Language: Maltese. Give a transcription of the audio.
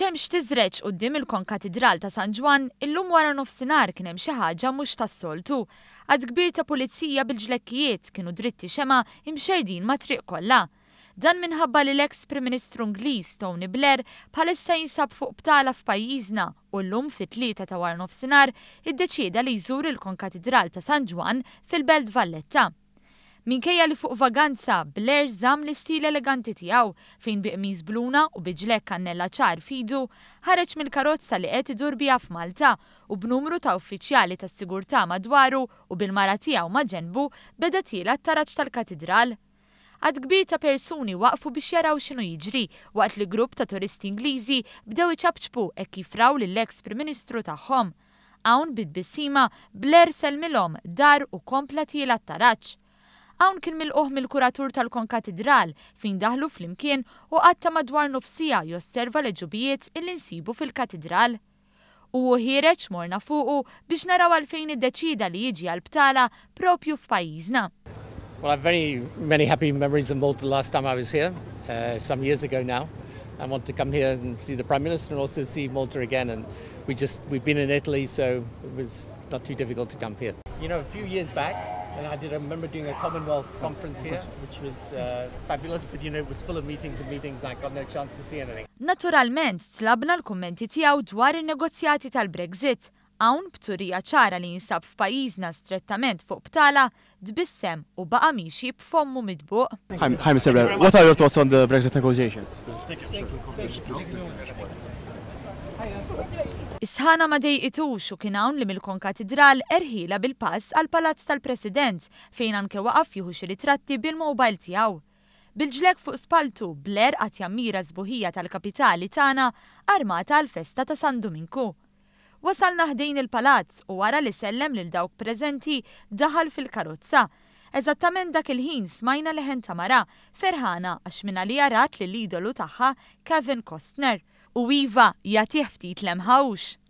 Ix-xemx tiżreġ quddiem il-Konkatedral ta' San Ġwan illum wara nofsinhar kien hemm xi ħaġa mhux tas-soltu. Għad kbir ta' pulizija bil-ġlekkijiet kienu dritti xema imxerdin ma' triq kollha. Dan minħabba li l-eks Prim Ministru Ingliż Tony Blair bħalissa jinsab fuq btala f'pajjiżna u llum fit-3 ta' wara nofsinhar iddeċieda li jżur il-Konkatedral ta' San Ġwan fil-Belt Valletta. Minkejja li fuq vaganza, Blair żamm l-istil eleganti tiegħu fejn bi qmiż bluna u biġlek kannella ċar fidu ħareġ mill-karozza li qed idur biha f'Malta u b'numru ta' uffiċjali tas-sigurtà madwaru u bil-mara tiegħu ma' ġenbu beda tielet taraġġ tal-katedral. Għad kbir ta' persuni waqfu biex jaraw x'inhu jiġri waqt li grupp ta' turisti Ingliżi bdew iċabċbu hekk kif raw lill-eks Prim Ministru tagħhom. Hawn bid-bissima Blair selmilhom dar u kompla tielet taraġġ. Hawn kien milquh mill-kuratur tal-Konkatedral fejn daħlu flimkien u qatta madwar nofsija josserva l-ġubijiet illi nsibu fil-katedral. U ħireġ morna fuqu biex naraw għalfejn iddeċida li jiġi għal-btala propju f'pajjiżna. Well, I have very many happy memories of Malta the last time I was here, some years ago now. I want to come here and see the Prime Minister and also see Malta again. And we've been in Italy, so it was not too difficult to come here. You know, a few years back, and I remember doing a Commonwealth conference here, which was fabulous, but you know, it was full of meetings and meetings, and I got no chance to see anything. Naturalment, tlabna l-kummenti tiegħu dwar in-negozjati tal-Brexit. Hawn b'turija ċara li jinsab f'pajjiżna strettament fuq btala, tbissem u baqa' mixi b'fommu midbuq. Hi, Mr. Blair. What are your thoughts on the Brexit negotiations? Isħana ma dejqitux u kien hawn li mill-Konkatedral erħila bil-pass għal palazz tal-President fejn anke waqaf jieħu xi ritratti bil-mobile tiegħu. Bil-ġlek fuq spaltu Blair qatt jammira żbuħija tal-kapitali tagħna armata għall-festa ta' San Dominku. Wasalna ħdejn il-palazz u wara li sellem lil dawk preżenti daħal fil-karozza. Eżattament dak il-ħin smajna leħen ta' mara ferħana għax minna li jarat li l-idolu tagħha Kevin Costner u iva jagħtih ftit lemħawx.